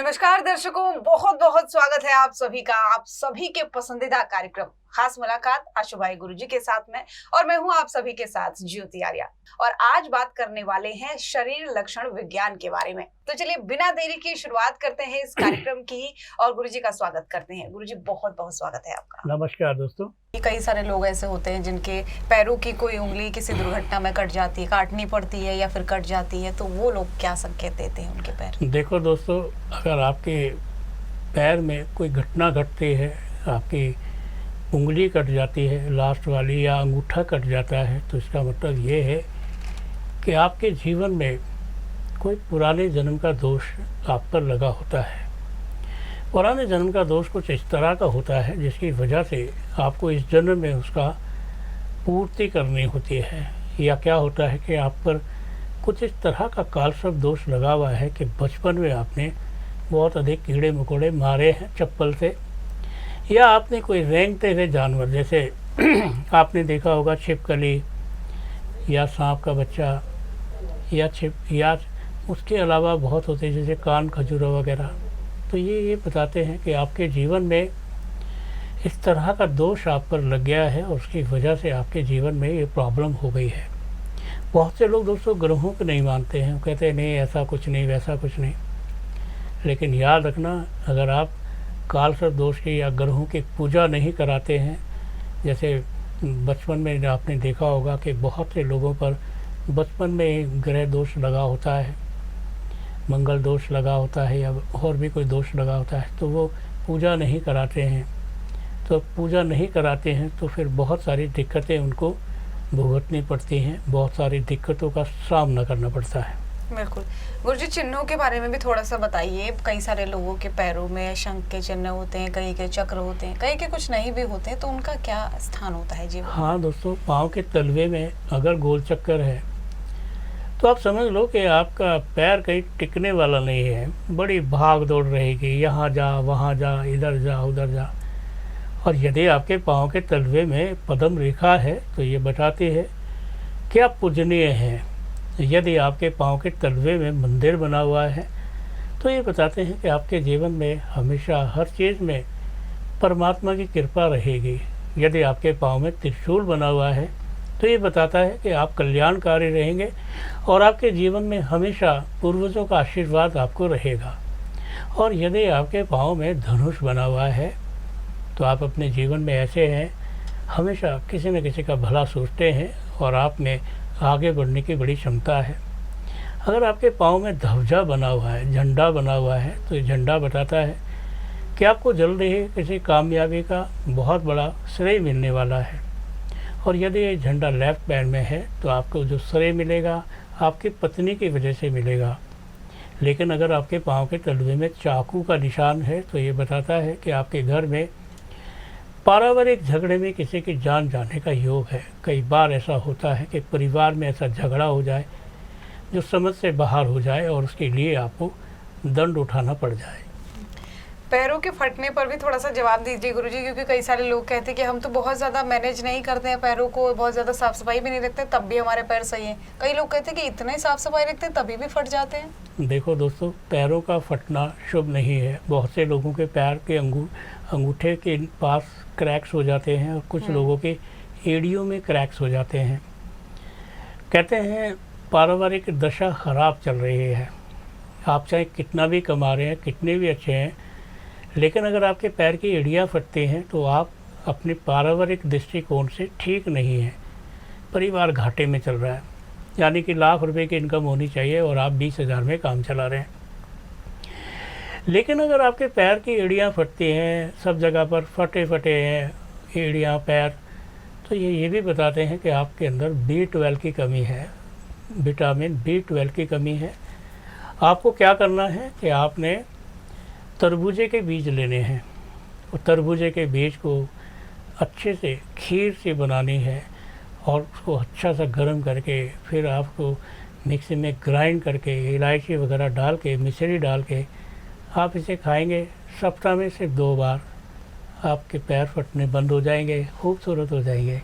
नमस्कार दर्शकों, बहुत बहुत स्वागत है आप सभी का आप सभी के पसंदीदा कार्यक्रम खास मुलाकात आशु भाई गुरुजी के साथ में। और मैं हूं आप सभी के साथ ज्योति आर्या। और आज बात करने वाले हैं शरीर लक्षण विज्ञान के बारे में। तो चलिए बिना देरी की शुरुआत करते हैं इस कार्यक्रम की और गुरुजी का स्वागत करते हैं। गुरुजी बहुत बहुत स्वागत है आपका। नमस्कार दोस्तों। कई सारे लोग ऐसे होते हैं जिनके पैरों की कोई उंगली किसी दुर्घटना में कट जाती है, काटनी पड़ती है या फिर कट जाती है, तो वो लोग क्या संकेत देते हैं उनके पैर? देखो दोस्तों, अगर आपके पैर में कोई घटना घटती है, आपकी उंगली कट जाती है लास्ट वाली या अंगूठा कट जाता है, तो इसका मतलब ये है कि आपके जीवन में कोई पुराने जन्म का दोष आप पर लगा होता है। पुराने जन्म का दोष कुछ इस तरह का होता है जिसकी वजह से आपको इस जन्म में उसका पूर्ति करनी होती है। या क्या होता है कि आप पर कुछ इस तरह का कालसर्प दोष लगा हुआ है कि बचपन में आपने बहुत अधिक कीड़े मकोड़े मारे हैं चप्पल से, या आपने कोई रेंगते हुए जानवर, जैसे आपने देखा होगा छिपकली या सांप का बच्चा या उसके अलावा बहुत होते हैं जैसे कान खजूरा वगैरह। तो ये बताते हैं कि आपके जीवन में इस तरह का दोष आप पर लग गया है और उसकी वजह से आपके जीवन में ये प्रॉब्लम हो गई है। बहुत से लोग दोस्तों ग्रहों को नहीं मानते हैं, वो कहते हैं नहीं ऐसा कुछ नहीं वैसा कुछ नहीं। लेकिन याद रखना, अगर आप कालसर्प दोष की या ग्रहों की पूजा नहीं कराते हैं, जैसे बचपन में आपने देखा होगा कि बहुत से लोगों पर बचपन में ग्रह दोष लगा होता है, मंगल दोष लगा होता है या और भी कोई दोष लगा होता है, तो वो पूजा नहीं कराते हैं। तो पूजा नहीं कराते हैं तो फिर बहुत सारी दिक्कतें उनको भुगतनी पड़ती हैं, बहुत सारी दिक्कतों का सामना करना पड़ता है। बिल्कुल। गुरुजी, चिन्हों के बारे में भी थोड़ा सा बताइए। कई सारे लोगों के पैरों में शंख के चिन्ह होते हैं, कई के चक्र होते हैं, कई के कुछ नहीं भी होते हैं, तो उनका क्या स्थान होता है जी? हाँ दोस्तों, पाँव के तलवे में अगर गोल चक्कर है तो आप समझ लो कि आपका पैर कहीं टिकने वाला नहीं है, बड़ी भाग दौड़ रहेगी, यहाँ जा वहाँ जा, इधर जा उधर जा। और यदि आपके पाँव के तलवे में पद्म रेखा है तो ये बताती है कि आप पूजनीय हैं। यदि आपके पाँव के तलवे में मंदिर बना हुआ है तो ये बताते हैं कि आपके जीवन में हमेशा हर चीज़ में परमात्मा की कृपा रहेगी। यदि आपके पाँव में त्रिशूल बना हुआ है तो ये बताता है कि आप कल्याणकारी रहेंगे और आपके जीवन में हमेशा पूर्वजों का आशीर्वाद आपको रहेगा। और यदि आपके पाँव में धनुष बना हुआ है तो आप अपने जीवन में ऐसे हैं, हमेशा किसी न किसी का भला सोचते हैं और आप में आगे बढ़ने की बड़ी क्षमता है। अगर आपके पाँव में ध्वजा बना हुआ है, झंडा बना हुआ है, तो ये झंडा बताता है कि आपको जल्द ही किसी कामयाबी का बहुत बड़ा श्रेय मिलने वाला है। और यदि ये झंडा लेफ्ट पैर में है तो आपको जो श्रेय मिलेगा आपकी पत्नी की वजह से मिलेगा। लेकिन अगर आपके पाँव के तलवे में चाकू का निशान है तो ये बताता है कि आपके घर में पारिवारिक झगड़े में किसी की जान जाने का योग है। कई बार ऐसा होता है कि परिवार में ऐसा झगड़ा हो जाए जो समझ से बाहर हो जाए और उसके लिए आपको दंड उठाना पड़ जाए। पैरों के फटने पर भी थोड़ा सा जवाब दीजिए गुरुजी, क्योंकि कई सारे लोग कहते हैं कि हम तो बहुत ज़्यादा मैनेज नहीं करते हैं पैरों को, बहुत ज़्यादा साफ सफाई भी नहीं रखते तब भी हमारे पैर सही हैं। कई लोग कहते हैं कि इतने साफ सफाई रखते हैं तभी भी फट जाते हैं। देखो दोस्तों, पैरों का फटना शुभ नहीं है। बहुत से लोगों के पैर के अंगूठे के पास क्रैक्स हो जाते हैं और कुछ लोगों के एड़ियों में क्रैक्स हो जाते हैं। कहते हैं पारिवारिक दशा खराब चल रही है। आप चाहे कितना भी कमा रहे हैं, कितने भी अच्छे हैं, लेकिन अगर आपके पैर की एड़ियाँ फटती हैं तो आप अपने पारिवारिक दृष्टिकोण से ठीक नहीं हैं। परिवार घाटे में चल रहा है, यानी कि लाख रुपए की इनकम होनी चाहिए और आप 20,000 में काम चला रहे हैं। लेकिन अगर आपके पैर की एड़ियाँ फटती हैं, सब जगह पर फटे हैं एड़ियाँ पैर, तो ये भी बताते हैं कि आपके अंदर B12 की कमी है, विटामिन B12 की कमी है। आपको क्या करना है कि आपने तरबूजे के बीज लेने हैं और तरबूजे के बीज को अच्छे से खीर से बनानी है और उसको अच्छा सा गर्म करके फिर आपको मिक्सी में ग्राइंड करके इलायची वगैरह डाल के, मिश्री डाल के आप इसे खाएंगे। सप्ताह में सिर्फ 2 बार आपके पैर फटने बंद हो जाएंगे, खूबसूरत हो जाएंगे।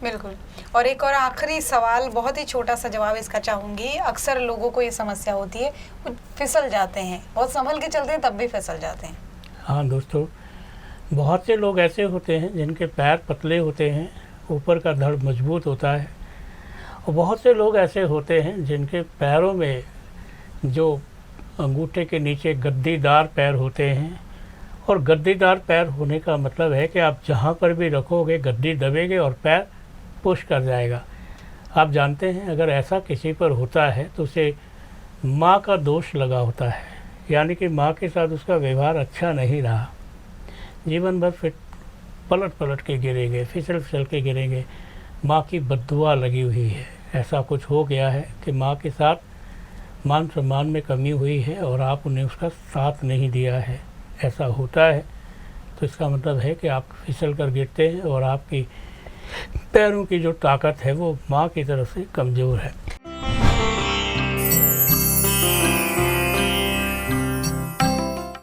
बिल्कुल। और एक और आखिरी सवाल, बहुत ही छोटा सा जवाब इसका चाहूंगी। अक्सर लोगों को ये समस्या होती है, वो फिसल जाते हैं, बहुत संभल के चलते हैं तब भी फिसल जाते हैं। हाँ दोस्तों, बहुत से लोग ऐसे होते हैं जिनके पैर पतले होते हैं, ऊपर का धड़ मजबूत होता है, और बहुत से लोग ऐसे होते हैं जिनके पैरों में जो अंगूठे के नीचे गद्दीदार पैर होते हैं। और गद्दीदार पैर होने का मतलब है कि आप जहाँ पर भी रखोगे गद्दी दबेगे और पैर पुश कर जाएगा। आप जानते हैं अगर ऐसा किसी पर होता है तो उसे माँ का दोष लगा होता है, यानी कि माँ के साथ उसका व्यवहार अच्छा नहीं रहा। जीवन भर फिर पलट पलट के गिरेंगे, फिसल फिसल के गिरेंगे, माँ की बद्दुआ लगी हुई है। ऐसा कुछ हो गया है कि माँ के साथ मान सम्मान में कमी हुई है और आप उन्हें उसका साथ नहीं दिया है। ऐसा होता है तो इसका मतलब है कि आप फिसल कर गिरते हैं और आपकी पैरों की जो ताकत है वो माँ की तरफ से कमज़ोर है।